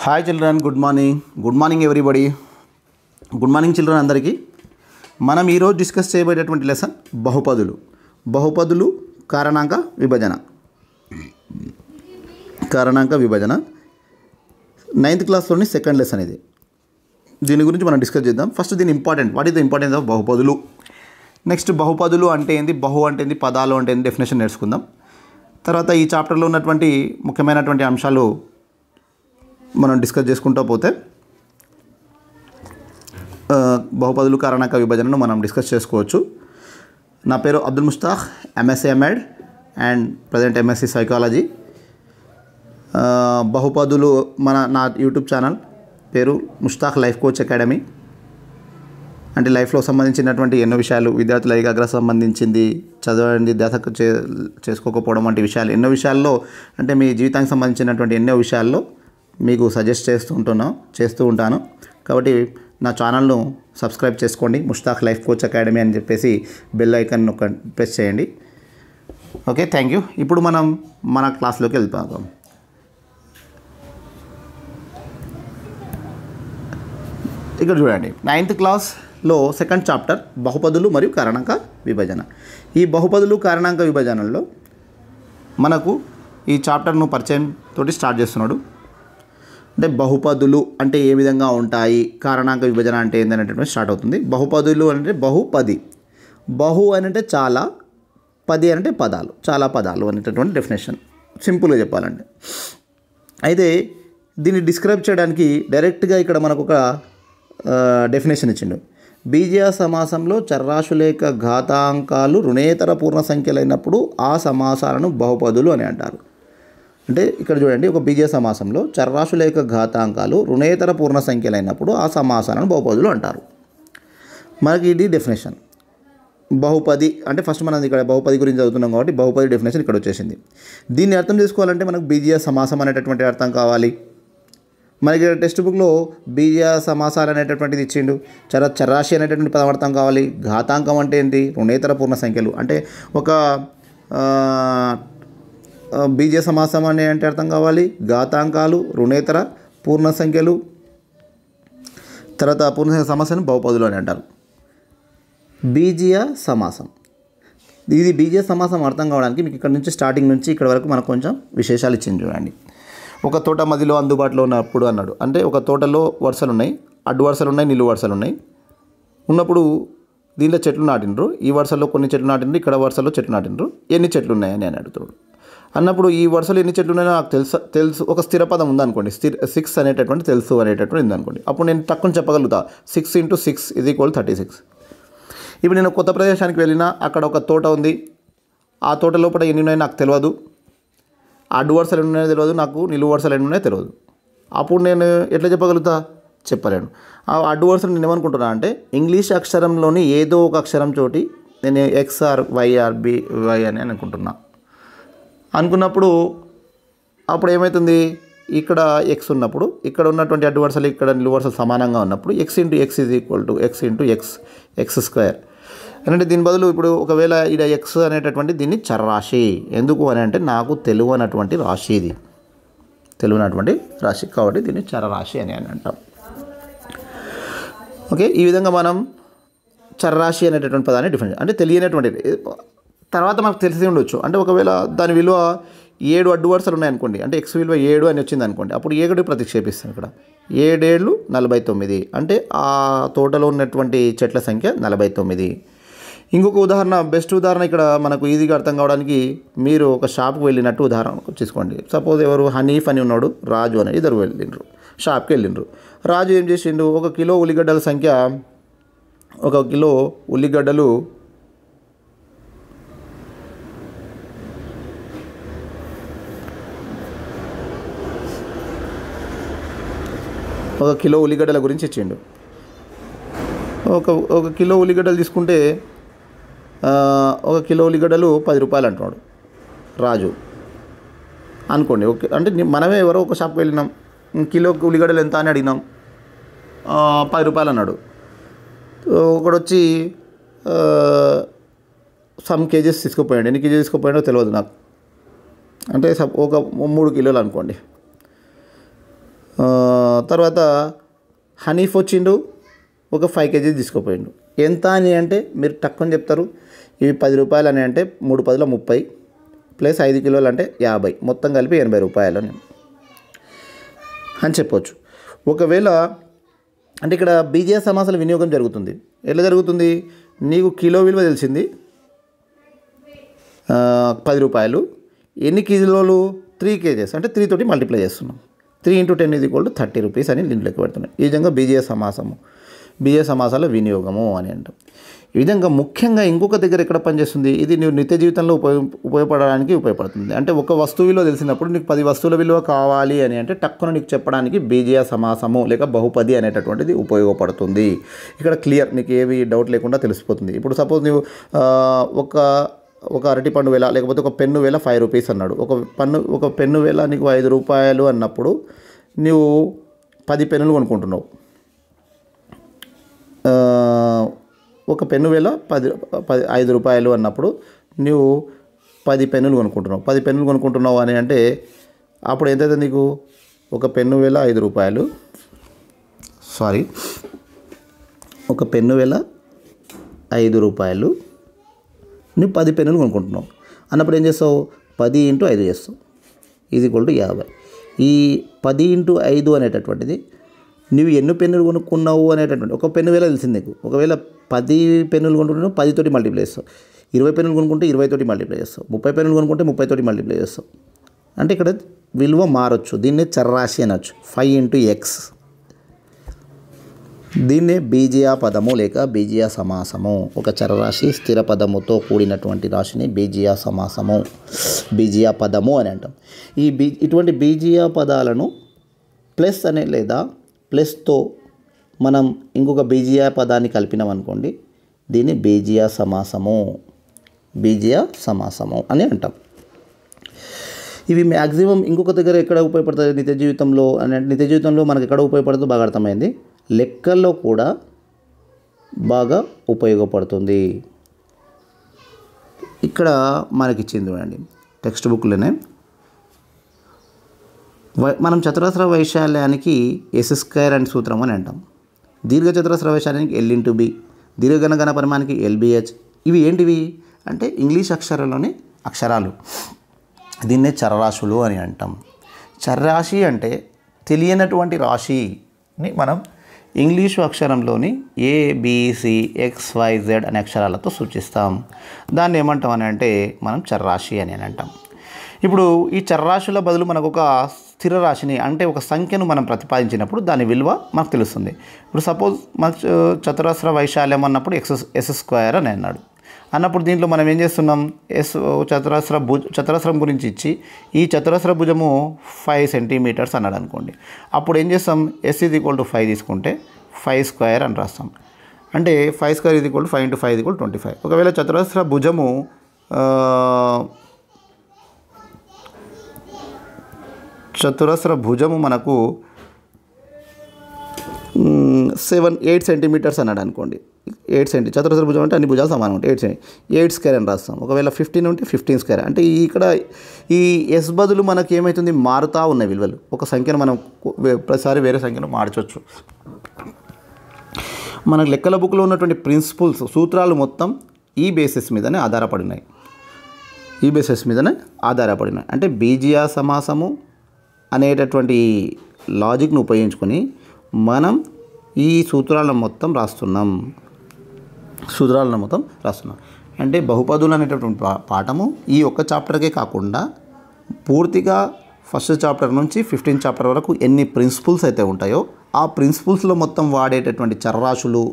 Hi children, good morning everybody. Good morning children అందరికీ. మనం ఈరోజు డిస్కస్ చేయబోయేటటువంటి లెసన్ బహుపదులు కారణాంక విభజన 9th క్లాస్లోని సెకండ్ లెసన్ ఇది. దీని గురించి మనం డిస్కస్ చేద్దాం. ఫస్ట్ దీని important, what is the importance of బహుపదులు. నెక్స్ట్ బహుపదులు అంటే ఏంది, బహు అంటే ఏంది, పదాలు అంటే ఏంది, డెఫినేషన్ నేర్చుకుందాం. తర్వాత ఈ చాప్టర్లో ఉన్నటువంటి ముఖ్యమైనటువంటి అంశాలు మనం డిస్కస్ చేసుకుంటూ పోతే బహుపదులు కారణాంక విభజనను మనం డిస్కస్ చేసుకోవచ్చు. నా పేరు Abdul Mushtaq, MSc MEd and present MSc psychology. బహుపదులు నా యూట్యూబ్ ఛానల్ పేరు ముస్తాక్ లైఫ్ కోచ్ అకాడమీ. అంటే లైఫ్లో సంబంధించినటువంటి ఎన్నో విషయాలు, విద్యార్థుల ఏకాగ్రత సంబంధించింది, చదవండి ధ్యాస చేసుకోకపోవడం వంటి విషయాలు, ఎన్నో విషయాల్లో, అంటే మీ జీవితానికి సంబంధించినటువంటి ఎన్నో విషయాల్లో మీకు సజెస్ట్ చేస్తూ ఉంటాను. కాబట్టి నా ఛానల్ను సబ్స్క్రైబ్ చేసుకోండి, ముస్తాక్ లైఫ్ కోచ్ అకాడమీ అని చెప్పేసి బెల్ ఐకాన్ ప్రెస్ చేయండి. Okay, thank you. ఇప్పుడు మనం మన క్లాస్లోకి వెళ్తాం. ఇక్కడ చూడండి, 9th క్లాస్లో సెకండ్ చాప్టర్ బహుపదులు మరియు కారణాంక విభజన. ఈ బహుపదులు కారణాంక విభజనలో మనకు ఈ చాప్టర్ను పరిచయం తోటి స్టార్ట్ చేస్తున్నాడు. అంటే బహుపదులు అంటే ఏ విధంగా ఉంటాయి, కారణాంక విభజన అంటే ఏందనేటటువంటి స్టార్ట్ అవుతుంది. బహుపదులు అంటే బహు అంటే చాలా, పది అంటే పదాలు, చాలా పదాలు అనేటటువంటి డెఫినేషన్, సింపుల్గా చెప్పాలంటే. అయితే దీన్ని డిస్క్రైబ్ చేయడానికి డైరెక్ట్గా ఇక్కడ మనకు ఒక డెఫినేషన్ ఇచ్చిండు. బీజీయ సమాసంలో చర్రాశులేక ఘాతాంకాలు రుణేతర పూర్ణ సంఖ్యలైనప్పుడు ఆ సమాసాలను బహుపదులు అని అంటారు. అంటే ఇక్కడ చూడండి, ఒక బీజీయ సమాసంలో చర్రాశులేక ఘాతాంకాలు రుణేతర పూర్ణ సంఖ్యలైనప్పుడు ఆ సమాసాలను బహుపదులు అంటారు. మనకి ఇది డెఫినేషన్. బహుపది అంటే ఫస్ట్ మనం ఇక్కడ బహుపది గురించి చదువుతున్నాం కాబట్టి బహుపది డెఫినేషన్ ఇక్కడ వచ్చేసింది. దీన్ని అర్థం చేసుకోవాలంటే మనకు బీజీయ సమాసం అనేటటువంటి అర్థం కావాలి. మనకి టెక్స్ట్ బుక్లో బీజీయ సమాసాలు అనేటటువంటిది ఇచ్చిండు. చర్రాశి అనేటటువంటి పదం అర్థం కావాలి. ఘాతాంకం అంటే ఏంటి, రుణేతర పూర్ణ సంఖ్యలు. అంటే ఒక బీజీయ సమాసం అంటే అర్థం కావాలి. ఘాతాంకాలు, రుణేతర పూర్ణ సంఖ్యలు, తర్వాత పూర్ణ సంఖ్య సమస్యను బహుపదులు అని అంటారు. బీజీయ సమాసం, ఇది బీజీయ సమాసం అర్థం కావడానికి మీకు ఇక్కడ నుంచి స్టార్టింగ్ నుంచి ఇక్కడ వరకు మనకు కొంచెం విశేషాలు ఇచ్చింది. చూడండి, ఒక తోట మధ్యలో అందుబాటులో ఉన్నప్పుడు అన్నాడు. అంటే ఒక తోటలో వరుసలు ఉన్నాయి, అడ్డు వరుసలు ఉన్నాయి, నిలువు వరుసలు ఉన్నాయి. ఉన్నప్పుడు దీంట్లో చెట్లు నాటిండ్రు, ఈ వరుసలో కొన్ని చెట్లు నాటిండ్రు, ఇక్కడ వరుసలో చెట్లు నాటిండ్రు, ఎన్ని చెట్లు ఉన్నాయని అని అడుగుతాడు. అన్నప్పుడు ఈ వరుసలో ఎన్ని చెట్లు ఉన్నాయో నాకు తెలుసు ఒక స్థిర పదం ఉందనుకోండి, 6 అనేటటువంటి తెలుసు అనేటటువంటి ఉందనుకోండి. అప్పుడు నేను తక్కువ చెప్పగలుగుతా, 6 × 6 = 36. ఇప్పుడు నేను కొత్త ప్రదేశానికి వెళ్ళినా, అక్కడ ఒక తోట ఉంది, ఆ తోట లోపల ఎన్ని ఉన్నాయో నాకు తెలియదు, అడ్డు వరుసలు ఎన్ని ఉన్నాయో తెలియదు, నాకు నిలువు వరుసలు ఎన్ని ఉన్నాయో తెలియదు. అప్పుడు నేను ఎట్లా చెప్పగలుగుతా, చెప్పలేను. ఆ అడ్డు వరుసలు నేను ఏమనుకుంటున్నా అంటే, ఇంగ్లీష్ అక్షరంలోని ఏదో ఒక అక్షరం చోటి నేను XR YR BY అని అనుకుంటున్నా. అనుకున్నప్పుడు అప్పుడు ఏమవుతుంది, ఇక్కడ X ఉన్నప్పుడు ఇక్కడ ఉన్నటువంటి అడ్డు వరుసలు ఇక్కడ నిలువు వరుసలు సమానంగా ఉన్నప్పుడు X × X = X × X² అంటే దీని బదులు ఇప్పుడు ఒకవేళ ఇక్కడ X అనేటటువంటి దీన్ని చర్రాశి, ఎందుకు అని అంటే నాకు తెలియనటువంటి రాశి, ఇది తెలియనటువంటి రాశి కాబట్టి దీన్ని చరరాశి అని అంటాం. ఓకే, ఈ విధంగా మనం చర్రాశి అనేటటువంటి పదాన్ని డిఫరెన్స్, అంటే తెలియనటువంటి. తర్వాత మనకు తెలిసి ఉండొచ్చు, అంటే ఒకవేళ దాని విలువ 7 అడ్డు వరుసలు ఉన్నాయనుకోండి, అంటే X విలువ 7 అని వచ్చింది అనుకోండి, అప్పుడు 7 ప్రతిక్షేపిస్తాను. ఇక్కడ 7 × 7 = 49, అంటే ఆ తోటలో ఉన్నటువంటి చెట్ల సంఖ్య 49. ఇంకొక ఉదాహరణ, బెస్ట్ ఉదాహరణ ఇక్కడ మనకు ఈజీగా అర్థం కావడానికి, మీరు ఒక షాప్కి వెళ్ళినట్టు ఉదాహరణ తీసుకోండి. సపోజ్ ఎవరు హనీఫ్ అని ఉన్నాడు, రాజు అని, ఇద్దరు వెళ్ళిండ్రు, షాప్కి వెళ్ళిండ్రు. రాజు ఏం చేసిండు, 1 కిలో ఉల్లిగడ్డల సంఖ్య, 1 కిలో ఉల్లిగడ్డలు 1 కిలో ఉల్లిగడ్డల గురించి ఇచ్చిండు. ఒక కిలో ఉల్లిగడ్డలు తీసుకుంటే 1 కిలో ఉల్లిగడ్డలు 10 రూపాయలు అంటున్నాడు రాజు అనుకోండి. ఓకే, అంటే మనమే ఎవరో ఒక షాప్కి వెళ్ళినాం, కిలో ఉల్లిగడ్డలు ఎంత అని అడిగినాం, 10 రూపాయలు అన్నాడు. ఒకడు వచ్చి సమ్ కేజెస్ తీసుకుపోయాడు, ఎన్ని కేజీస్ తీసుకుపోయాడో తెలియదు నాకు, అంటే ఒక 3 కిలోలు అనుకోండి. తర్వాత హనీఫ్ వచ్చిండు, ఒక 5 kg తీసుకుపోయిండు. ఎంత అని అంటే మీరు తక్కువ చెప్తారు, ఇవి 10 రూపాయలు అని అంటే 3 10 30 ప్లస్ 5 కిలోలు అంటే 50, మొత్తం కలిపి 80 రూపాయలు అని చెప్పవచ్చు. ఒకవేళ అంటే ఇక్కడ బీజీయ సమాసాల వినియోగం జరుగుతుంది. ఎలా జరుగుతుంది? నీకు కిలో విలువ తెలిసింది 10 రూపాయలు, ఎన్ని కిలోలు? 3 kgs అంటే 3 తోటి మల్టిప్లై చేస్తున్నాం. 3 × 10 = 30 రూపీస్ అని దీంట్లోకి పెడుతున్నాం. ఈ విధంగా బీజీయ సమాసాల వినియోగము అని అంటాం. ఈ విధంగా ముఖ్యంగా ఇంకొక దగ్గర ఎక్కడ పనిచేస్తుంది, ఇది నువ్వు నిత్య జీవితంలో ఉపయోగపడడానికి ఉపయోగపడుతుంది. అంటే ఒక వస్తువు విలువ తెలిసినప్పుడు నీకు 10 వస్తువుల విలువ కావాలి అని అంటే టక్కున నీకు చెప్పడానికి బీజీయ సమాసము లేక బహుపది అనేటటువంటిది ఉపయోగపడుతుంది. ఇక్కడ క్లియర్, నీకు ఏవి డౌట్ లేకుండా తెలిసిపోతుంది. ఇప్పుడు సపోజ్ నువ్వు ఒక అరటిపండు వేల లేకపోతే ఒక పెన్ను వేల 5 రూపీస్ అన్నాడు. ఒక పెన్ను వేల నీకు 5 రూపాయలు అన్నప్పుడు నువ్వు 10 పెన్నులు కొనుక్కుంటున్నావు. ఒక పెన్ను వేల 5 రూపాయలు అన్నప్పుడు నువ్వు 10 పెన్నులు కొనుక్కుంటున్నావు. 10 పెన్నులు కొనుక్కుంటున్నావు అని అంటే అప్పుడు ఎంతైతే నీకు ఒక పెన్ను వేల 5 రూపాయలు, ఒక పెన్ను వేల 5 రూపాయలు, నువ్వు 10 పెన్నులు కొనుక్కుంటున్నావు అన్నప్పుడు ఏం చేస్తావు? 10 × 5 చేస్తావు, ఇది = 50. ఈ 10 × 5 అనేటటువంటిది నువ్వు ఎన్ని పెన్నులు కొనుక్కున్నావు అనేటటువంటి ఒక పెన్ను వేల తెలిసింది నీకు. ఒకవేళ 10 పెన్నులు కొనుక్కుంటున్నావు 10 తోటి మల్టిప్లై చేస్తావు, 20 పెన్నులు కొనుక్కుంటే 20 తోటి మల్టిప్లై చేస్తావు, 30 పెన్నులు కొనుక్కుంటే 30 తోటి మల్టిప్లై చేస్తావు. అంటే ఇక్కడ విలువ మారచ్చు. దీన్నే చర్రాశి అనొచ్చు, 5 × x. దీన్నే బీజీయ పదము లేక బీజీయ సమాసము. ఒక చరరాశి స్థిర పదముతో కూడినటువంటి రాశిని బీజీయ సమాసము, బీజీయ పదము అని అంటాం. ఇటువంటి బీజీయ పదాలను ప్లస్ అనే లేదా ప్లస్తో మనం ఇంకొక బీజీయ పదాన్ని కలిపినాం అనుకోండి, దీన్ని బీజీయ సమాసము అని అంటాం. ఇవి మ్యాక్సిమం ఇంకొక దగ్గర ఎక్కడ ఉపయోగపడుతుంది నిత్య జీవితంలో అని అంటే, నిత్య జీవితంలో మనకు ఎక్కడ ఉపయోగపడుతుందో బాగా అర్థమైంది. లెక్కల్లో కూడా బాగా ఉపయోగపడుతుంది. ఇక్కడ మనకి ఇచ్చింది చూడండి టెక్స్ట్ బుక్లోనే, మనం చతురస్ర వైశాల్యానికి S² అని సూత్రం అని అంటాం. దీర్ఘ చతురస్ర వైశాల్యానికి L × B, దీర్ఘఘన ఘన పరిమాణానికి LBH. ఇవి ఏంటివి అంటే ఇంగ్లీష్ అక్షరాల్లోని అక్షరాలు. దీన్నే చరరాశులు అని అంటాం. చర్రాశి అంటే తెలియనటువంటి రాశిని మనం ఇంగ్లీషు అక్షరంలోని ABCXYZ అనే అక్షరాలతో సూచిస్తాం. దాన్ని ఏమంటాం అని అంటే మనం చర్రాశి అని అంటాం. ఇప్పుడు ఈ చర్రాశుల బదులు మనకు ఒక స్థిర రాశిని అంటే ఒక సంఖ్యను మనం ప్రతిపాదించినప్పుడు దాని విలువ మనకు తెలుస్తుంది. ఇప్పుడు సపోజ్ మన చతురస్ర వైశాల్యం అన్నప్పుడు S² అని అన్నాడు. అన్నప్పుడు దీంట్లో మనం ఏం చేస్తున్నాం, చతురస్రం గురించి ఇచ్చి ఈ చతురస్ర భుజము 5 సెంటీమీటర్స్ అన్నాడు అనుకోండి. అప్పుడు ఏం చేస్తాం, S = 5 తీసుకుంటే 5² అని రాస్తాం. అంటే 5² = 5 × 5 = 25. ఒకవేళ చతురస్ర భుజము మనకు 8 సెంటీమీటర్స్ అన్నాడు అనుకోండి. 8 సెంటీ చతురస్ర భుజం అంటే అన్ని భుజాలు సమానం ఉంటాయి. 8² అని రాస్తాం. ఒకవేళ 15 ఉంటే 15² అంటే ఇక్కడ ఈ S బదులు మనకి ఏమవుతుంది, మారుతూ ఉన్న విలువలు. ఒక సంఖ్యను మనం ప్రతిసారి వేరే సంఖ్యను మార్చవచ్చు. మన లెక్కల బుక్లో ఉన్నటువంటి ప్రిన్సిపల్స్, సూత్రాలు మొత్తం ఈ బేసిస్ మీదనే ఆధారపడినాయి. అంటే బీజీయ సమాసము అనేటటువంటి లాజిక్ను ఉపయోగించుకొని మనం ఈ సూత్రాలను మొత్తం రాస్తున్నాం. అంటే బహుపదులు అనేటటువంటి పాఠము ఈ ఒక్క చాప్టర్కే కాకుండా పూర్తిగా ఫస్ట్ చాప్టర్ నుంచి 15th చాప్టర్ వరకు ఎన్ని ప్రిన్సిపల్స్ అయితే ఉంటాయో ఆ ప్రిన్సిపల్స్లో మొత్తం వాడేటటువంటి చర్రాశులు,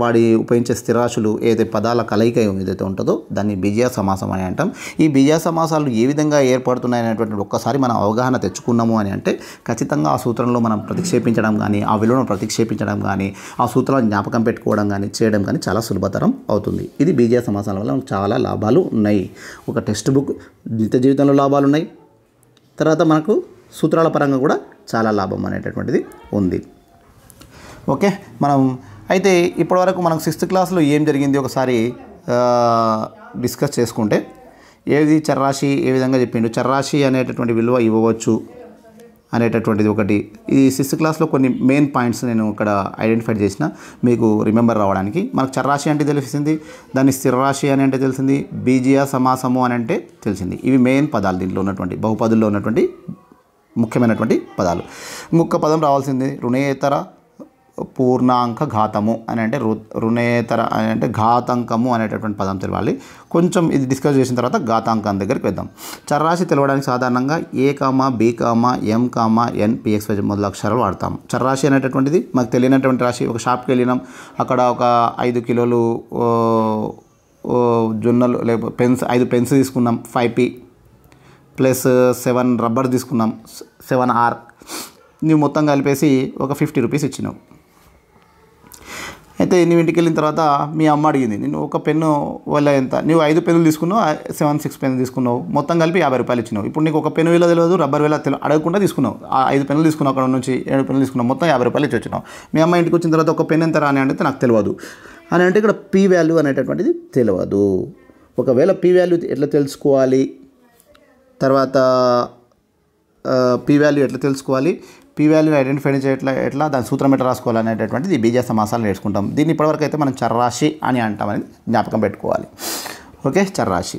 వాడి ఉపయోగించే స్థిరాశులు, ఏదైతే పదాల కలయిక ఏదైతే ఉంటుందో దాన్ని బీజీయ సమాసం అని అంటాం. ఈ బీజీయ సమాసాలు ఏ విధంగా ఏర్పడుతున్నాయి అనేటువంటి ఒక్కసారి మనం అవగాహన తెచ్చుకున్నాము అని అంటే ఖచ్చితంగా ఆ సూత్రంలో మనం ప్రతిక్షేపించడం కానీ, ఆ విలువను ప్రతిక్షేపించడం కానీ, ఆ సూత్రాలను జ్ఞాపకం పెట్టుకోవడం కానీ చేయడం కానీ చాలా సులభతరం అవుతుంది. ఇది బీజీయ సమాసాల వల్ల మనకు చాలా లాభాలు ఉన్నాయి. ఒక టెక్స్ట్ బుక్ నిత్య జీవితంలో లాభాలు ఉన్నాయి, తర్వాత మనకు సూత్రాల పరంగా కూడా చాలా లాభం అనేటటువంటిది ఉంది. ఓకే, మనం అయితే ఇప్పటివరకు మనకు 6th క్లాస్లో ఏం జరిగింది ఒకసారి డిస్కస్ చేసుకుంటే, ఏది చర్రాశి ఏ విధంగా చెప్పిండు, చర్రాశి అనేటటువంటి విలువ ఇవ్వవచ్చు, అనేటటువంటిది ఒకటి. ఈ 6th క్లాస్లో కొన్ని మెయిన్ పాయింట్స్ నేను ఇక్కడ ఐడెంటిఫై చేసిన మీకు రిమెంబర్ రావడానికి. మనకు చర్రాశి అంటే తెలిసింది, దాన్ని స్థిరరాశి అని అంటే తెలిసింది, బీజీయ సమాసము అని అంటే తెలిసింది. ఇవి మెయిన్ పదాలు, దీంట్లో ఉన్నటువంటి బహుపదుల్లో ఉన్నటువంటి ముఖ్యమైనటువంటి పదాలు. ఇంకొక పదం రావాల్సింది రుణేతర పూర్ణాంక ఘాతము అని అంటే రుణేతర అని అంటే ఘాతాంకము అనేటటువంటి పదం తెలవాలి. కొంచెం ఇది డిస్కస్ చేసిన తర్వాత ఘాతాంకం దగ్గరికి వెళ్దాం. చర్రాశి తెలవడానికి సాధారణంగా ఏ కామా బి కామా ఎం కామా ఎన్ పిఎక్స్ మొదలు అక్షరాలు వాడతాం. చర్రాశి అనేటటువంటిది మాకు తెలియనటువంటి రాశి. ఒక షాప్కి వెళ్ళినాం, అక్కడ ఒక 5 కిలోలు జొన్నలు లేకపోతే పెన్స్ 5 పెన్స్ తీసుకున్నాం, 5p ప్లస్ 7 రబ్బర్ తీసుకున్నాం, 7R. నువ్వు మొత్తం కలిపేసి ఒక 50 రూపీస్ ఇచ్చినావు. అయితే నువ్వు ఇంటికి వెళ్ళిన తర్వాత మీ అమ్మ అడిగింది, నేను ఒక పెన్ను వల్ల ఎంత, నువ్వు 5 పెన్నులు తీసుకున్నావు, 6 పెన్నులు తీసుకున్నావు, మొత్తం కలిపి 50 రూపాయలు ఇచ్చినావు. ఇప్పుడు నీకు ఒక పెన్ను విలువ తెలియదు, రబ్బర్ విలువ అడగకుండా తీసుకున్నావు. ఆ 5 పెన్నులు తీసుకున్నావు, అక్కడ నుంచి 7 పెన్నులు తీసుకున్నావు, మొత్తం 50 రూపాయలు ఇచ్చి వచ్చినావు. మీ అమ్మ ఇంటికి వచ్చిన తర్వాత ఒక పెన్ ఎంత రాని అంటే నాకు తెలియదు అని అంటే ఇక్కడ పీ వాల్యూ అనేటటువంటిది తెలియదు. ఒకవేళ పీ వాల్యూ ఎట్లా తెలుసుకోవాలి, తర్వాత పీ వాల్యూ ఎట్లా తెలుసుకోవాలి, పీ వాల్యూని ఐడెంటిఫై ఎట్లా దాని సూత్రం ఎట్లా రాసుకోవాలి అనేటటువంటిది బీజీయ సమాసాలు నేర్చుకుంటాం. దీన్ని ఇప్పటివరకు అయితే మనం చర్రాశి అని అంటామని జ్ఞాపకం పెట్టుకోవాలి. ఓకే, చర్రాశి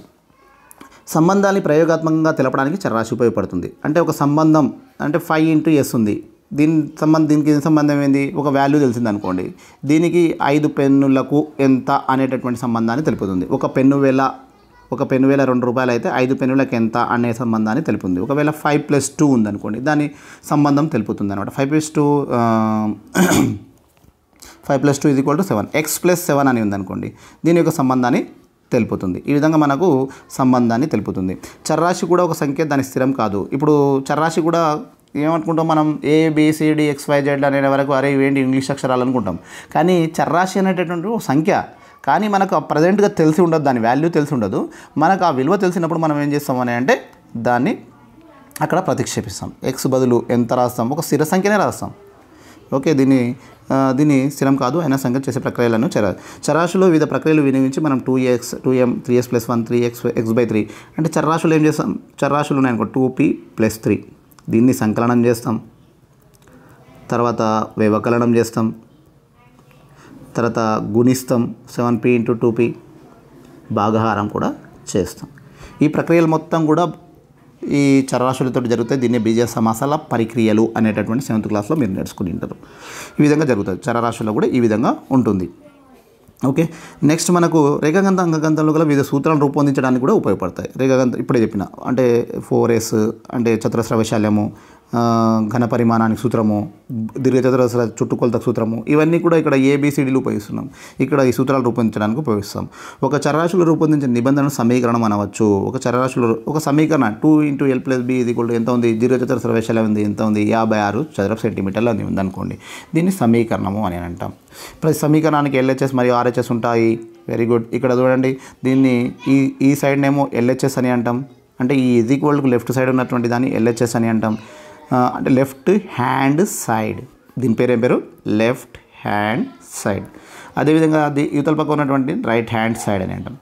సంబంధాన్ని ప్రయోగాత్మకంగా తెలపడానికి చర్రాశి ఉపయోగపడుతుంది. అంటే ఒక సంబంధం అంటే 5 × S ఉంది, దీనికి సంబంధం ఏంది, ఒక వాల్యూ తెలిసింది అనుకోండి, దీనికి 5 పెన్నులకు ఎంత అనేటటువంటి సంబంధాన్ని తెలుపుతుంది. ఒక పెన్ను వేల 2 రూపాయలు అయితే 5 పెన్నులకు ఎంత అనే సంబంధాన్ని తెలుపుతుంది. ఒకవేళ 5 + 2 ఉందనుకోండి, దాని సంబంధం తెలుపుతుంది అనమాట. 5 + 2 = 7, x + 7 అని ఉందనుకోండి, దీని యొక్క సంబంధాన్ని తెలుపుతుంది. ఈ విధంగా మనకు సంబంధాన్ని తెలుపుతుంది. చర్రాశి కూడా ఒక సంఖ్య, దాని స్థిరం కాదు. ఇప్పుడు చర్రాశి కూడా ఏమనుకుంటాం మనం, ABCD XYZ అనే వరకు అరే ఇవేంటి ఇంగ్లీష్ అక్షరాలు అనుకుంటాం. కానీ చర్రాశి అనేటటువంటి ఒక సంఖ్య, కానీ మనకు ప్రజెంట్గా తెలిసి ఉండదు, దాని వాల్యూ తెలిసి ఉండదు. మనకు ఆ విలువ తెలిసినప్పుడు మనం ఏం చేస్తామని అంటే దాన్ని అక్కడ ప్రతిక్షేపిస్తాం. ఎక్స్ బదులు ఎంత రాస్తాం, ఒక స్థిర సంఖ్యనే రాస్తాం. ఓకే, దీన్ని స్థిరం కాదు అయినా సంఖ్య చేసే ప్రక్రియలను చరాశిలో వివిధ ప్రక్రియలు వినియోగించి మనం 2x 2m 3s + 1 3x x/3 అంటే చర్రాశులు ఏం చేస్తాం, చర్రాశులు ఉన్నాయనుకో 2p + 3, దీన్ని సంకలనం చేస్తాం, తర్వాత వ్యవకలనం చేస్తాం, తర్వాత గుణిస్తాం 7p × 2p, భాగహారం కూడా చేస్తాం. ఈ ప్రక్రియలు మొత్తం కూడా ఈ చర్రాశులతో జరుగుతాయి. దీన్ని బీజీయ సమాసాల పరిక్రియలు అనేటటువంటి 7th క్లాస్లో మీరు నేర్చుకుని ఉంటారు. ఈ విధంగా జరుగుతుంది. చరరాశుల్లో కూడా ఈ విధంగా ఉంటుంది. ఓకే, నెక్స్ట్ మనకు రేఖాగంధ అంగగంధంలో గల వివిధ సూత్రాలను రూపొందించడానికి కూడా ఉపయోగపడతాయి. రేఖాగంధం ఇప్పుడే చెప్పిన అంటే 4s అంటే చతురస్ర వైశాల్యము, ఘన పరిమాణానికి సూత్రము, దీర్ఘచతురస్ర చుట్టుకొలత సూత్రము, ఇవన్నీ కూడా ఇక్కడ ABCDలు ఉపయోగిస్తున్నాం. ఇక్కడ ఈ సూత్రాలు రూపొందించడానికి ఉపయోగిస్తాం. ఒక చరరాశులు రూపొందించిన నిబంధనను సమీకరణం అనవచ్చు. ఒక చరరాశులు ఒక సమీకరణ 2 × L + B = ఎంత ఉంది, దీర్ఘచతురస్ర వైశాల్యం ఉంది ఎంత ఉంది, 56 చదరపు సెంటీమీటర్లు అని ఉందనుకోండి, దీన్ని సమీకరణము అని అంటాం. ప్రతి సమీకరణానికి LHS మరియు RHS ఉంటాయి. Very good. ఇక్కడ చూడండి, దీన్ని ఈ సైడ్నేమో LHS అని అంటాం, అంటే ఈ = లెఫ్ట్ సైడ్ ఉన్నటువంటి దాన్ని LHS అని అంటాం, అంటే లెఫ్ట్ హ్యాండ్ సైడ్. దీని పేరు ఏం పేరు, లెఫ్ట్ హ్యాండ్ సైడ్. అదేవిధంగా యువతల పక్క ఉన్నటువంటి రైట్ హ్యాండ్ సైడ్ అని అంటాం.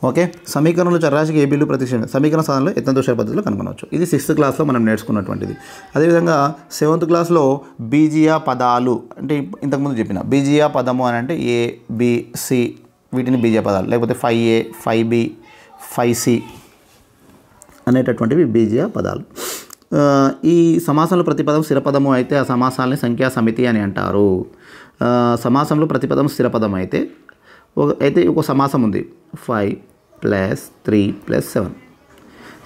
ఓకే, సమీకరణలు చర్రాశికి ఏబీలు ప్రతిక్షేపణ సమీకరణ సాధనలో యత్నదోష పద్ధతిలో కనుగొనవచ్చు. ఇది 6th క్లాస్లో మనం నేర్చుకున్నటువంటిది. అదేవిధంగా 7th క్లాస్లో బీజీయ పదాలు అంటే ఇంతకుముందు చెప్పిన బీజీయ పదము అని అంటే ABC, వీటిని బీజీయ పదాలు, లేకపోతే 5A 5B 5C అనేటటువంటివి బీజీయ పదాలు. ఈ సమాసంలో ప్రతిపదం స్థిరపదము అయితే ఆ సమాసాలని సంఖ్యా సమితి అని అంటారు. సమాసంలో ప్రతిపదం స్థిరపదం అయితే ఒక సమాసం ఉంది 5 + 3 + 7.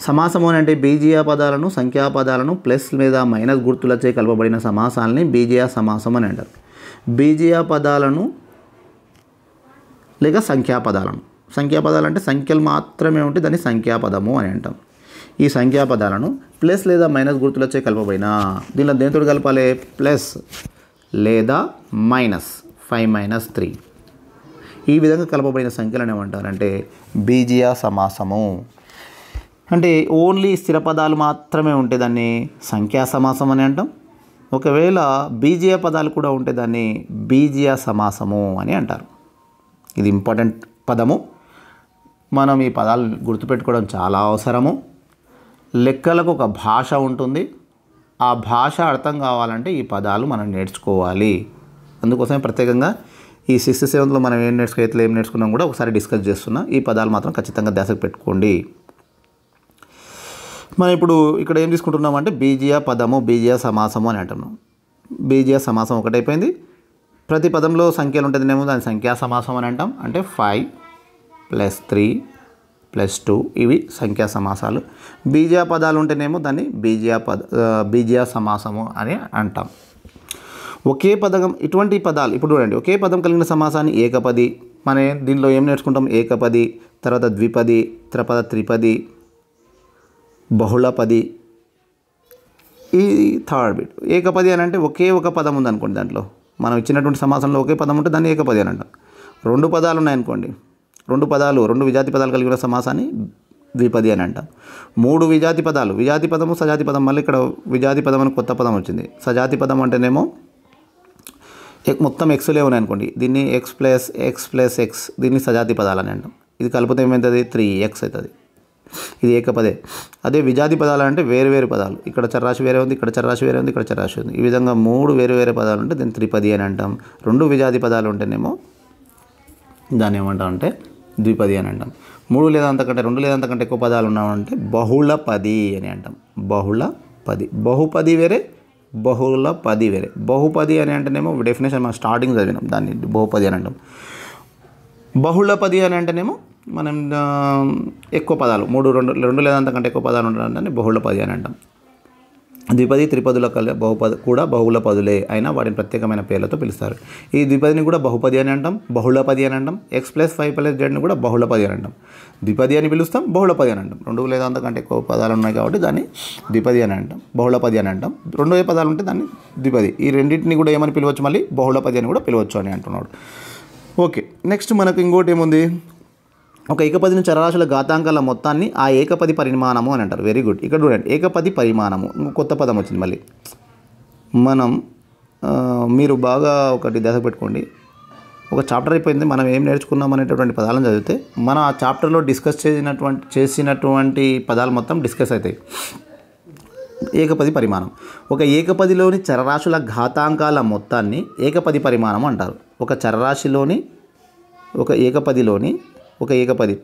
సమాసము అని అంటే బీజీయ పదాలను సంఖ్యా పదాలను ప్లస్ లేదా మైనస్ గుర్తులచే కలపబడిన సమాసాలని బీజీయ సమాసం అని అంటారు. బీజీయ పదాలను లేక సంఖ్యాపదాలు అంటే సంఖ్యలు మాత్రమే ఉంటే దాన్ని సంఖ్యాపదము అని అంటాం. ఈ సంఖ్యాపదాలను ప్లస్ లేదా మైనస్ గుర్తులచే కలపబడిన, దీనిలో దేంతో కలపాలి, ప్లస్ లేదా మైనస్ 5 - 3 ఈ విధంగా కలపబడిన సంఖ్యలను ఏమంటారంటే బీజీయ సమాసము. అంటే ఓన్లీ స్థిర పదాలు మాత్రమే ఉంటే దాన్ని సంఖ్యా సమాసం అని అంటాం. ఒకవేళ బీజీయ పదాలు కూడా ఉంటే దాన్ని బీజీయ సమాసము అని అంటారు. ఇది ఇంపార్టెంట్ పదము. మనం ఈ పదాలు గుర్తుపెట్టుకోవడం చాలా అవసరము. లెక్కలకు ఒక భాష ఉంటుంది, ఆ భాష అర్థం కావాలంటే ఈ పదాలు మనం నేర్చుకోవాలి. అందుకోసమే ప్రత్యేకంగా ఈ 6th 7thలో మనం ఏం నేర్చుకున్నాం కూడా ఒకసారి డిస్కస్ చేస్తున్నా. ఈ పదాలు మాత్రం ఖచ్చితంగా ధ్యాసకు పెట్టుకోండి. మనం ఇప్పుడు ఇక్కడ ఏం తీసుకుంటున్నామంటే బీజీయ పదము, బీజీయ సమాసము అని అంటున్నాం. బీజీయ సమాసం ఒకటైపోయింది. ప్రతి పదంలో సంఖ్యలు ఉంటుందేమో దాని సంఖ్యా సమాసం అని అంటాం. అంటే 5 + 3 + 2 ఇవి సంఖ్యా సమాసాలు. బీజీయ పదాలు ఉంటేనేమో దాన్ని బీజీయ సమాసము అని అంటాం. ఒకే పదం ఇటువంటి పదాలు ఇప్పుడు చూడండి, ఒకే పదం కలిగిన సమాసాన్ని ఏకపది. మన దీనిలో ఏం నేర్చుకుంటాం? ఏకపది, తర్వాత ద్విపది, తర్వాత త్రిపది, బహుళపది. ఈ థర్డ్ బిట్. ఏకపది అని అంటే ఒకే ఒక పదం ఉందనుకోండి, దాంట్లో మనం ఇచ్చినటువంటి సమాసంలో ఒకే పదం ఉంటే దాన్ని ఏకపది అని అంటాం. 2 పదాలు ఉన్నాయనుకోండి, 2 విజాతి పదాలు కలిగిన సమాసాన్ని ద్విపది అని అంటాం. 3 విజాతి పదాలు, విజాతి పదము సజాతి పదం, మళ్ళీ ఇక్కడ విజాతి పదం అని కొత్త పదం వచ్చింది. సజాతి పదం అంటేనేమో మొత్తం ఎక్స్లే ఉన్నాయనుకోండి, దీన్ని x + x దీన్ని సజాతి పదాలు అని అంటాం. ఇది కలిపితే ఏమవుతుంది? 3x అవుతుంది. ఇది ఏకపదే. అదే విజాతి పదాలు అంటే వేరు పదాలు, ఇక్కడ చర్రాశి వేరే ఉంది, ఇక్కడ చర్రాశి వేరే ఉంది, ఇక్కడ చర్రాశి ఉంది. ఈ విధంగా 3 వేరు పదాలు ఉంటే దీన్ని త్రిపది అని అంటాం. 2 విజాతి పదాలు ఉంటేనేమో దాన్ని ఏమంటాం అంటే ద్విపది అని అంటాం. 3 లేదా అంతకంటే 2 లేదా అంతకంటే ఎక్కువ పదాలు ఉన్నామంటే బహుళపది అని అంటాం. బహుళపది. బహుపది వేరే, బహుళపది వేరే. బహుపది అని అంటేనేమో డెఫినేషన్ మనం స్టార్టింగ్ చదివినాం, దాన్ని బహుపది అని అంటాం. బహుళపది అని అంటేనేమో మనం ఎక్కువ పదాలు 2 లేదా అంతకంటే ఎక్కువ పదాలు ఉండడాన్ని బహుళపది అని అంటాం. ద్విపది త్రిపదుల కూడా బహుళ పదులే అయినా వాటిని ప్రత్యేకమైన పేర్లతో పిలుస్తారు. ఈ ద్విపదిని కూడా బహుపది అని అంటాం, బహుళపది అని అంటాం. x + 5 + z కూడా బహుళపది అని అంటాం. ద్విపది అని పిలుస్తాం, బహుళపది అని అంటాం. 2 లేదా అంతకంటే ఎక్కువ పదాలు ఉన్నాయి కాబట్టి దాన్ని ద్విపది అని అంటాం, బహుళపది అని అంటాం. 2 పదాలు ఉంటే దాన్ని ద్విపది. ఈ రెండింటిని కూడా ఏమని పిలవచ్చు? మళ్ళీ బహుళపది అని కూడా పిలవచ్చు అని అంటున్నాడు. ఓకే, నెక్స్ట్ మనకు ఇంకోటి ఏముంది? ఒక ఏకపదిని చరరాశుల ఘాతాంకాల మొత్తాన్ని ఆ ఏకపది పరిమాణము అని అంటారు. Very good. ఇక్కడ చూడండి, ఏకపది పరిమాణము, కొత్త పదం వచ్చింది మళ్ళీ. మనం మీరు బాగా ఒకటి దశ పెట్టుకోండి, ఒక చాప్టర్ అయిపోయింది, మనం ఏం నేర్చుకున్నాం అనేటటువంటి పదాలను చదివితే మనం ఆ చాప్టర్లో డిస్కస్ చేసినటువంటి పదాలు మొత్తం డిస్కస్ అవుతాయి. ఏకపది పరిమాణం. ఒక ఏకపదిలోని చరరాశుల ఘాతాంకాల మొత్తాన్ని ఏకపది పరిమాణం అంటారు. ఒక చరరాశిలోని ఒక ఏకపది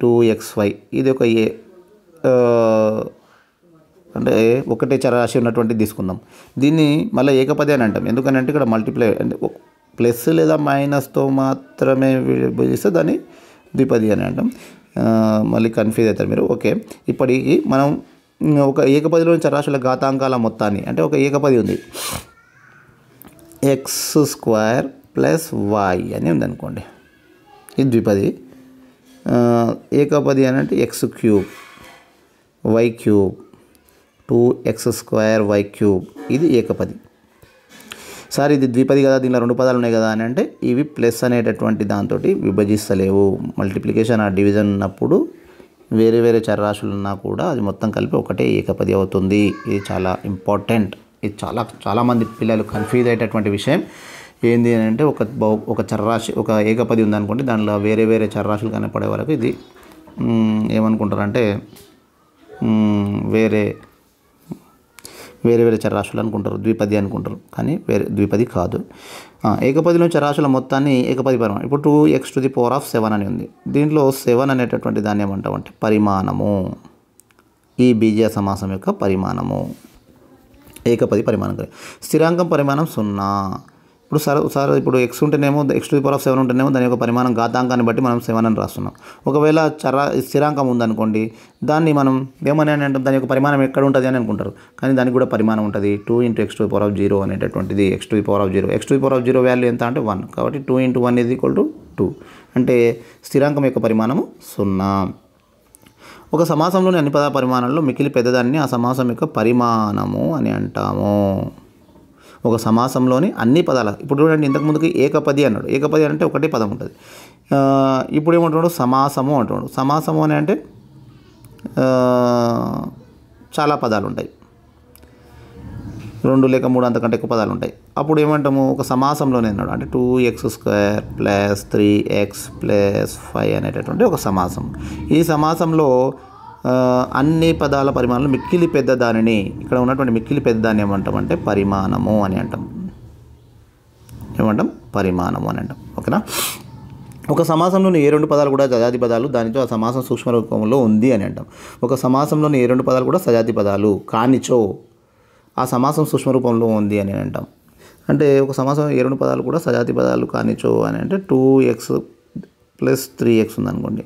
2xy ఇది ఒక అంటే ఒకటే చరరాశి ఉన్నటువంటి తీసుకుందాం. దీన్ని మళ్ళీ ఏకపది అని అంటాం. ఎందుకంటే ఇక్కడ మల్టిప్లై అంటే ప్లస్ లేదా మైనస్తో మాత్రమే విభజిస్తే దాన్ని ద్విపది అని అంటాం. మళ్ళీ కన్ఫ్యూజ్ అవుతారు మీరు. ఓకే, ఇప్పటికి మనం ఒక ఏకపదిలోని చరరాశుల ఘాతాంకాల మొత్తాన్ని, అంటే ఒక ఏకపది ఉంది, x² + y అని ఉందనుకోండి, ఇది ద్విపది. ఏకపది అని అంటే x³ y³ 2x² y³ ఇది ఏకపది. సార్ ఇది ద్విపది కదా, దీనిలో 2 పదాలు ఉన్నాయి కదా అని అంటే ఇవి ప్లస్ అనేటటువంటి దాంతో విభజిస్తలేవు. మల్టిప్లికేషన్ ఆ డివిజన్ ఉన్నప్పుడు వేరే చరరాశులు ఉన్నా కూడా అది మొత్తం కలిపి ఒకటే ఏకపది అవుతుంది. ఇది చాలా ఇంపార్టెంట్. ఇది చాలామంది పిల్లలు కన్ఫ్యూజ్ అయ్యేటటువంటి విషయం. ఏంది అని అంటే ఒక చరరాశి, ఒక ఏకపది ఉందనుకోండి, దానిలో వేరే చరరాశులు కనపడే వరకు ఇది ఏమనుకుంటారంటే వేరే చరరాశులు అనుకుంటారు, ద్విపది అనుకుంటారు. కానీ ద్విపది కాదు. ఏకపదిలో చరరాశుల మొత్తాన్ని ఏకపది పరిమాణం. ఇప్పుడు 2x⁴ అని ఉంది. దీంట్లో 7 అనేటటువంటి దాన్ని ఏమంటామంటే పరిమాణము. ఈ బీజీయ సమాసం యొక్క పరిమాణము ఏకపది పరిమాణం. స్థిరాంకం పరిమాణం 0. ఇప్పుడు సార్ ఇప్పుడు x ఉంటేనేమో x⁴ ఉంటేనేమో దాని యొక్క పరిమాణం ఘాతాంకాన్ని బట్టి మనం 7 అని రాస్తున్నాం. ఒకవేళ స్థిరాంకం ఉందనుకోండి, దాన్ని మనం ఏమని అంటాం? దాని యొక్క పరిమాణం ఎక్కడ ఉంటుంది అని అనుకుంటారు. కానీ దానికి కూడా పరిమాణం ఉంటుంది. 2 × x⁴ అనేటటువంటిది x⁴ వాల్యూ ఎంత అంటే 1. కాబట్టి 2 × 1 = 2. అంటే స్థిరాంకం యొక్క పరిమాణము 0. ఒక సమాసంలోని అన్ని పద పరిమాణాల్లో మిగిలి పెద్దదాన్ని ఆ సమాసం యొక్క పరిమాణము అని అంటాము. ఒక సమాసంలోని అన్ని పదాలు. ఇప్పుడు చూడండి, ఇంతకుముందుకి ఏకపది అన్నాడు. ఏకపది అంటే ఒకటే పదం ఉంటుంది. ఇప్పుడు ఏమంటున్నాడు? సమాసము అంటున్నాడు. సమాసము అని అంటే చాలా పదాలు ఉంటాయి, 2 లేక 3 అంతకంటే ఎక్కువ పదాలు ఉంటాయి. అప్పుడు ఏమంటాము? ఒక సమాసంలోనే అన్నాడు అంటే 2x² + 3x + 5 అనేటటువంటి ఒక సమాసం. ఈ సమాసంలో అన్ని పదాల పరిమాణంలో మిక్కిలి పెద్ద దానిని, ఇక్కడ ఉన్నటువంటి మిక్కిలి పెద్ద దాన్ని ఏమంటామంటే పరిమాణము అని అంటాం. ఏమంటాం? పరిమాణము అని అంటాం. ఓకేనా? ఒక సమాసంలోని ఏ రెండు పదాలు కూడా సజాతి పదాలు దానితో ఆ సమాసం సూక్ష్మ రూపంలో ఉంది అని అంటాం. ఒక సమాసంలోని ఏ రెండు పదాలు కూడా సజాతి పదాలు కానిచో ఆ సమాసం సూక్ష్మ రూపంలో ఉంది అని అంటాం. అంటే ఒక సమాసం ఏ రెండు పదాలు కూడా సజాతి పదాలు కానిచో అని అంటే 2x + 3x ఉందనుకోండి.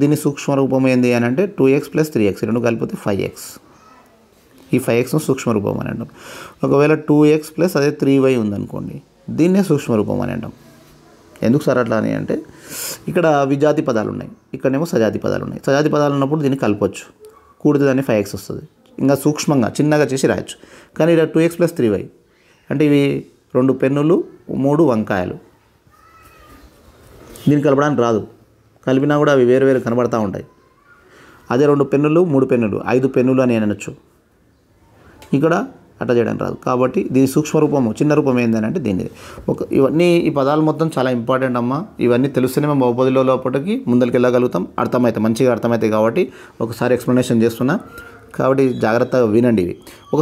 దీని సూక్ష్మ రూపం ఏంది అని అంటే 2x + 3x, రెండు కలిపితే 5x. ఈ 5x సూక్ష్మ రూపం అని అంటాం. ఒకవేళ 2x + అదే 3y ఉందనుకోండి, దీన్నే సూక్ష్మ రూపం అని అంటాం. ఎందుకు సార్ అట్లా అని అంటే ఇక్కడ విజాతి పదాలు ఉన్నాయి, ఇక్కడనేమో సజాతి పదాలు ఉన్నాయి. సజాతి పదాలు ఉన్నప్పుడు దీన్ని కలపొచ్చు, కూడితే దాన్ని 5x వస్తుంది. ఇంకా సూక్ష్మంగా చిన్నగా చేసి రాయొచ్చు. కానీ ఇక్కడ 2x + 3y అంటే ఇవి 2 పెన్నులు 3 వంకాయలు. దీన్ని కలపడానికి రాదు, కలిపినా కూడా అవి వేరు వేరు కనబడతా ఉంటాయి. అదే 2 పెన్నులు 3 పెన్నులు 5 పెన్నులు అని అనొచ్చు. ఇక్కడ అట్లా చేయడానికి రాదు. కాబట్టి దీని సూక్ష్మ రూపము చిన్న రూపం ఏంటని అంటే దీనిది. ఇవన్నీ ఈ పదాలు మొత్తం చాలా ఇంపార్టెంట్ అమ్మా. ఇవన్నీ తెలుస్తేనే మేము బహుపదిలో లోపలికి ముందరికి వెళ్ళగలుగుతాం, మంచిగా అర్థమవుతాయి. కాబట్టి ఒకసారి ఎక్స్ప్లెనేషన్ చేస్తున్నా, కాబట్టి జాగ్రత్తగా వినండి. ఇవి ఒక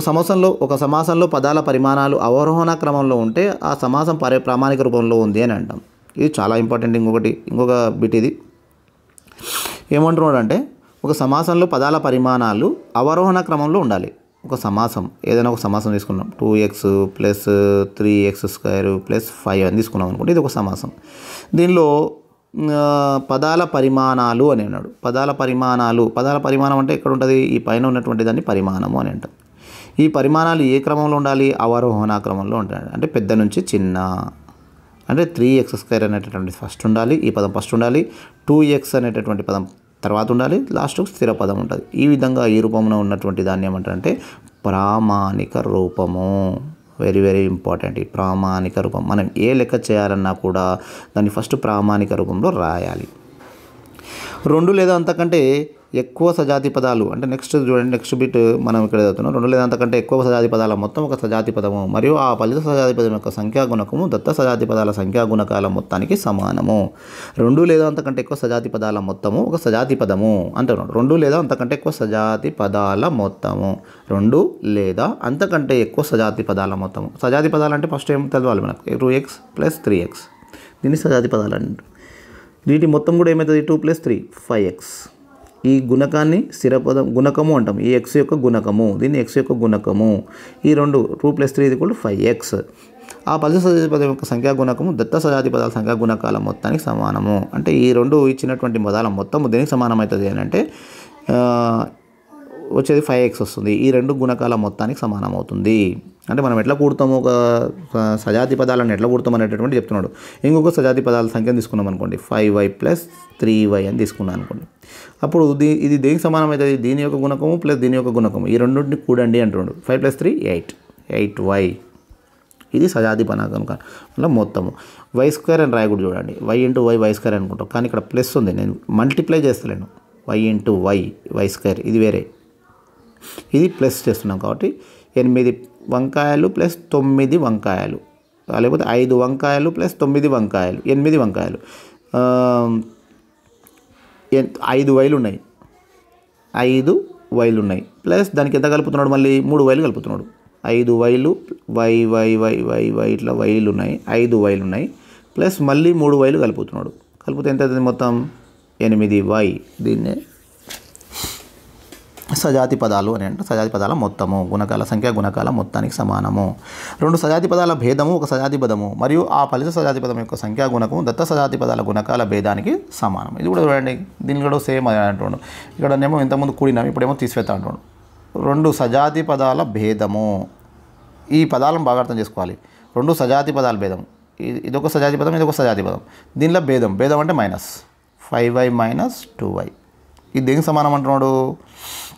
సమాసంలో పదాల పరిమాణాలు అవరోహణ క్రమంలో ఉంటే ఆ సమాసం ప్రామాణిక రూపంలో ఉంది అని అంటాం. ఇది చాలా ఇంపార్టెంట్. ఇంకొక బిట్ ఇది ఏమంటున్నాడు అంటే ఒక సమాసంలో పదాల పరిమాణాలు అవరోహణ క్రమంలో ఉండాలి. ఒక సమాసం ఏదైనా ఒక సమాసం తీసుకున్నాం, 2x + 3x² + 5 అని తీసుకున్నాం అనుకోండి, ఇది ఒక సమాసం. దీనిలో పదాల పరిమాణాలు అని అన్నాడు. పదాల పరిమాణం అంటే ఎక్కడ ఉంటుంది? ఈ పైన ఉన్నటువంటి దాన్ని పరిమాణము అని అంటాం. ఈ పరిమాణాలు ఏ క్రమంలో ఉండాలి? అవరోహణ క్రమంలో ఉంటాయి. అంటే పెద్ద నుంచి చిన్న. అంటే 3x² అనేటటువంటి ఫస్ట్ ఉండాలి, ఈ పదం ఫస్ట్ ఉండాలి. 2x అనేటటువంటి పదం తర్వాత ఉండాలి, లాస్ట్ స్థిర పదం ఉంటుంది. ఈ విధంగా ఈ రూపంలో ఉన్నటువంటి దాన్ని ఏమంటారంటే ప్రామాణిక రూపము. Very very important. ఈ ప్రామాణిక రూపం మనం ఏ లెక్క చేయాలన్నా కూడా దాన్ని ఫస్ట్ ప్రామాణిక రూపంలో రాయాలి. 2 లేదా అంతకంటే ఎక్కువ సజాతి పదాలు అంటే నెక్స్ట్ బిట్ మనం ఇక్కడ చదువుతున్నాం. 2 లేదా అంతకంటే ఎక్కువ సజాతి పదాల మొత్తం ఒక సజాతి పదము మరియు ఆ ఫలిత సజాతి పదం యొక్క సంఖ్యా గుణకము దత్త సజాతి పదాల సంఖ్యా గుణకాల మొత్తానికి సమానము. 2 లేదా అంతకంటే ఎక్కువ సజాతి పదాల మొత్తము ఒక సజాతి పదము అంటున్నాడు. 2 లేదా అంతకంటే ఎక్కువ సజాతి పదాల మొత్తము. 2 లేదా అంతకంటే ఎక్కువ సజాతి పదాల మొత్తము. సజాతి పదాలు అంటే ఫస్ట్ ఏం తెలవాలి మనకు? 2x + 3x, దీన్ని సజాతి పదాలు అంటారు. వీటి మొత్తం కూడా ఏమవుతుంది? 2 + 3 5x. ఈ గుణకాన్ని స్థిరపదం గుణకము అంటాం. ఈ x యొక్క గుణకము, దీన్ని x యొక్క గుణకము. ఈ 2 + 3 = 5x. ఆ ఫలిత సజాతి పదం యొక్క సంఖ్యా గుణకము దత్త సజాతి పదాల సంఖ్యా గుణకాల మొత్తానికి సమానము. అంటే ఈ 2 ఇచ్చినటువంటి పదాల మొత్తము దేనికి సమానమవుతుంది అని అంటే వచ్చేది 5x వస్తుంది. ఈ 2 గుణకాల మొత్తానికి సమానం అవుతుంది. అంటే మనం ఎట్లా కూడతాము? ఒక సజాతి పదాలను ఎట్లా కూడతాం అనేటటువంటి చెప్తున్నాడు. ఇంకొక సజాతి పదాల సంఖ్యను తీసుకున్నాం అనుకోండి, 5y + 3y అని తీసుకున్నాం అనుకోండి. అప్పుడు ఇది దేనికి సమానం అవుతుంది? దీని యొక్క గుణకము ప్లస్ దీని యొక్క గుణకము, ఈ రెండింటిని కూడండి అంటున్నాడు. 5 + 3 8y. ఇది సజాతి పదాల కనుక అలా మొత్తము. y² అని రాయకూడదు చూడండి, y × y y² అనుకుంటాం. కానీ ఇక్కడ ప్లస్ ఉంది, నేను మల్టిప్లై చేస్తలేను. y × y y², ఇది వేరే, ఇది ప్లస్ చేస్తున్నాం. కాబట్టి 8 వంకాయలు + 9 వంకాయలు, లేకపోతే 5 వంకాయలు + 9 వంకాయలు, 8 వంకాయలు. 5 వైలు ఉన్నాయి, 5 వైలు ఉన్నాయి. ప్లస్ దానికి ఎంత కలుపుతున్నాడు? మళ్ళీ 3 వైలు కలుపుతున్నాడు. 5 వైలు వై ఇట్లా వైలు ఉన్నాయి, 5 వైలు ఉన్నాయి. ప్లస్ మళ్ళీ 3 వైలు కలుపుతున్నాడు. కలిపితే ఎంత అవుతుంది? మొత్తం 8y. దీన్నే సజాతి పదాలు అని అంటే సజాతి పదాల మొత్తము గుణకాల సంఖ్య గుణకాల మొత్తానికి సమానము. 2 సజాతి పదాల భేదము ఒక సజాతి పదము మరియు ఆ ఫలిత సజాతి పదం యొక్క సంఖ్యా గుణకము దత్త సజాతి పదాల గుణకాల భేదానికి సమానం. ఇది కూడా చూడండి, దీన్ని కూడా సేమ్ అంటున్నాడు. ఇక్కడనేమో ఇంతకుముందు కూడినాం, ఇప్పుడేమో తీసివేస్తా అంటున్నాడు. 2 సజాతి పదాల భేదము. ఈ పదాలను బాగా అర్థం చేసుకోవాలి. 2 సజాతి పదాల భేదం, ఇదొక సజాతి పదం, ఇదొక సజాతి పదం. దీనిలో భేదం అంటే మైనస్ 5y - 2y. ఇది దేనికి సమానం అంటున్నాడు?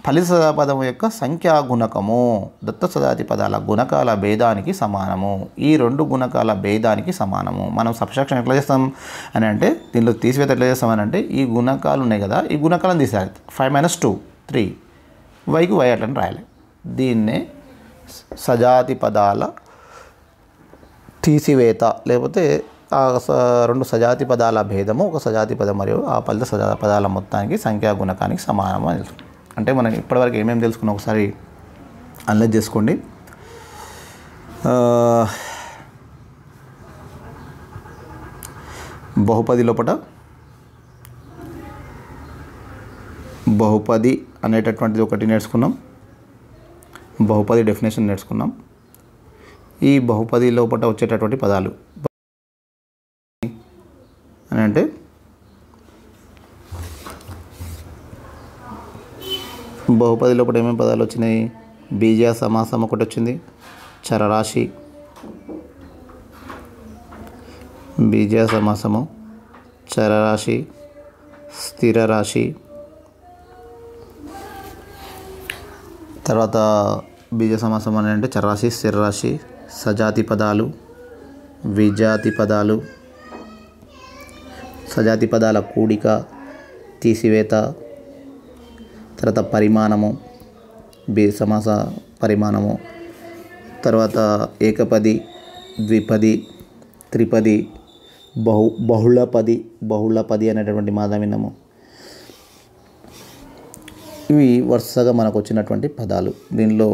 ఫలిత సజాతి పదం యొక్క సంఖ్యా గుణకము దత్త సజాతి పదాల గుణకాల భేదానికి సమానము. ఈ 2 గుణకాల భేదానికి సమానము. మనం సబ్ట్రాక్షన్ ఎట్లా చేస్తాం అని అంటే, దీనిలో తీసివేత ఎట్లా చేస్తామని అంటే, ఈ గుణకాలు ఉన్నాయి కదా, ఈ గుణకాలను తీసేయాలి. 5 - 2 3, వైకి వై అట్లని రాయాలి. దీన్నే సజాతి పదాల తీసివేత లేకపోతే రెండు సజాతి పదాల భేదము ఒక సజాతి పదం మరియు ఆ పదాల మొత్తానికి సంఖ్యా గుణకానికి సమానం అని తెలుసు. అంటే మనం ఇప్పటివరకు ఏమేమి తెలుసుకున్నాం ఒకసారి అనలైజ్ చేసుకోండి. బహుపది లోపల బహుపది అనేటటువంటిది ఒకటి నేర్చుకున్నాం. బహుపది డెఫినేషన్ నేర్చుకున్నాం. ఈ బహుపది లోపల వచ్చేటటువంటి పదాలు అని అంటే బహుపది లోపల ఏమేమి పదాలు వచ్చినాయి? బీజీయ సమాసం ఒకటి వచ్చింది, చరరాశి, బీజీయ సమాసము, చరరాశి, స్థిర రాశి, తర్వాత బీజ సమాసం అని అంటే చరరాశి, స్థిర రాశి, సజాతి పదాలు, విజాతి పదాలు, సజాతి పదాల కూడిక, తీసివేత, తర్వాత పరిమాణము, సమాస పరిమాణము, తర్వాత ఏకపది, ద్విపది, త్రిపది, బహుళపది అనేటటువంటి మాట విన్నాము. ఇవి వరుసగా మనకు వచ్చినటువంటి పదాలు. దీనిలో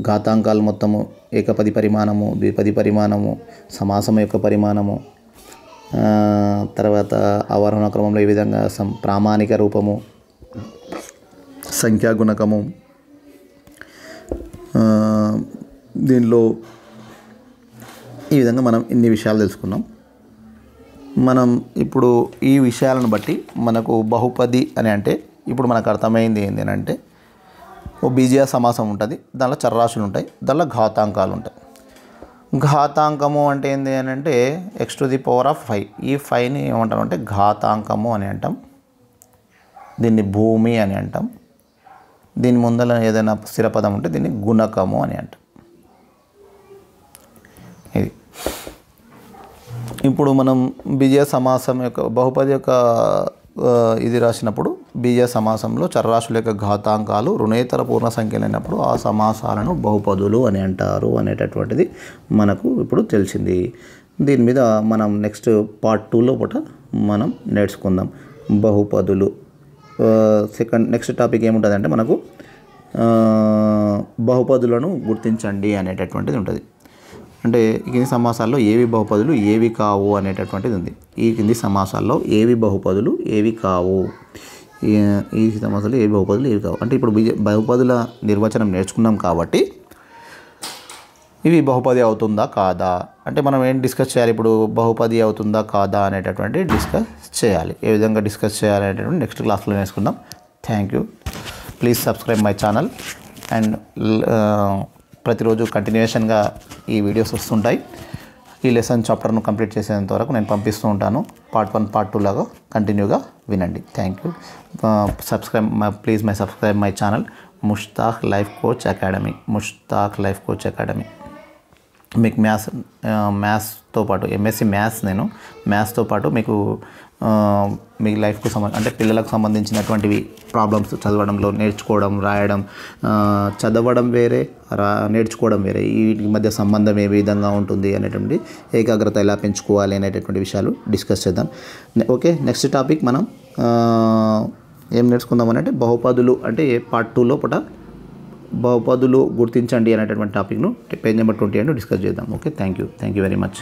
ఘాతాంకాలు మొత్తము ఏకపది పరిమాణము, ద్విపది పరిమాణము, సమాసం యొక్క పరిమాణము, తర్వాత ఆవరణ క్రమంలో ఈ విధంగా ప్రామాణిక రూపము, సంఖ్యాగుణకము, దీనిలో ఈ విధంగా మనం ఇన్ని విషయాలు తెలుసుకున్నాం. మనం ఇప్పుడు ఈ విషయాలను బట్టి మనకు బహుపది అని అంటే ఇప్పుడు మనకు అర్థమైంది ఏంటి అని అంటే ఓ బీజీయ సమాసం ఉంటుంది, దానిలో చరరాశులు ఉంటాయి, దానిలో ఘాతాంకాలు ఉంటాయి. ఘాతాంకము అంటే ఏంటి అని అంటే x⁵. ఈ 5ని ఏమంటాం అంటే ఘాతాంకము అని అంటాం. దీన్ని భూమి అని అంటాం. దీని ముందర ఏదైనా స్థిరపదం ఉంటే దీన్ని గుణకము అని అంటాం. ఇది ఇప్పుడు మనం బీజీయ సమాసం యొక్క బహుపది యొక్క ఇది రాసినప్పుడు బీజీయ సమాసంలో చరరాశుల యొక్క ఘాతాంకాలు రుణేతర పూర్ణ సంఖ్యలు అయినప్పుడు ఆ సమాసాలను బహుపదులు అని అంటారు అనేటటువంటిది మనకు ఇప్పుడు తెలిసింది. దీని మీద మనం నెక్స్ట్ పార్ట్ 2లో మనం నేర్చుకుందాం బహుపదులు. నెక్స్ట్ టాపిక్ ఏముంటుంది అంటే మనకు బహుపదులను గుర్తించండి అనేటటువంటిది ఉంటుంది. అంటే ఈ కింది సమాసాల్లో ఏవి బహుపదులు ఏవి కావు అనేటటువంటిది ఉంది. ఈ కింది సమాసాల్లో ఏవి బహుపదులు ఏవి కావు, ఈ సమాసాల్లో ఏవి బహుపదులు ఏవి కావు అంటే ఇప్పుడు బహుపదుల నిర్వచనం నేర్చుకున్నాం కాబట్టి ఇవి బహుపది అవుతుందా కాదా అంటే మనం ఏం డిస్కస్ చేయాలి, ఇప్పుడు బహుపది అవుతుందా కాదా అనేటటువంటి డిస్కస్ చేయాలి. ఏ విధంగా డిస్కస్ చేయాలి అనేటటువంటి నెక్స్ట్ క్లాస్లో నేర్చుకుందాం. Thank you. Please subscribe my channel and ప్రతిరోజు కంటిన్యూషన్గా ఈ వీడియోస్ వస్తుంటాయి. ఈ లెసన్ చాప్టర్ను కంప్లీట్ చేసేంత వరకు నేను పంపిస్తూ ఉంటాను. పార్ట్ 1 పార్ట్ 2 లాగా కంటిన్యూగా వినండి. Thank you. Please subscribe my channel Mushtaq life coach academy. మీకు మ్యాథ్స్తో పాటు ఎంఎస్సి మ్యాథ్స్తో పాటు మీకు మీ లైఫ్కు అంటే పిల్లలకు సంబంధించినటువంటివి ప్రాబ్లమ్స్ చదవడంలో నేర్చుకోవడం, రాయడం, చదవడం వేరే, నేర్చుకోవడం వేరే, వీటి మధ్య సంబంధం ఏ విధంగా ఉంటుంది అనేటువంటి ఏకాగ్రత ఎలా పెంచుకోవాలి అనేటటువంటి విషయాలు డిస్కస్ చేద్దాం. ఓకే, నెక్స్ట్ టాపిక్ మనం ఏం నేర్చుకుందాం అంటే బహుపదులు అంటే పార్ట్ 2లో బహుపదులు గుర్తించండి అనేటటువంటి టాపిక్ను పేజ్ నెంబర్ 20 డిస్కస్ చేద్దాం. Okay, thank you very much.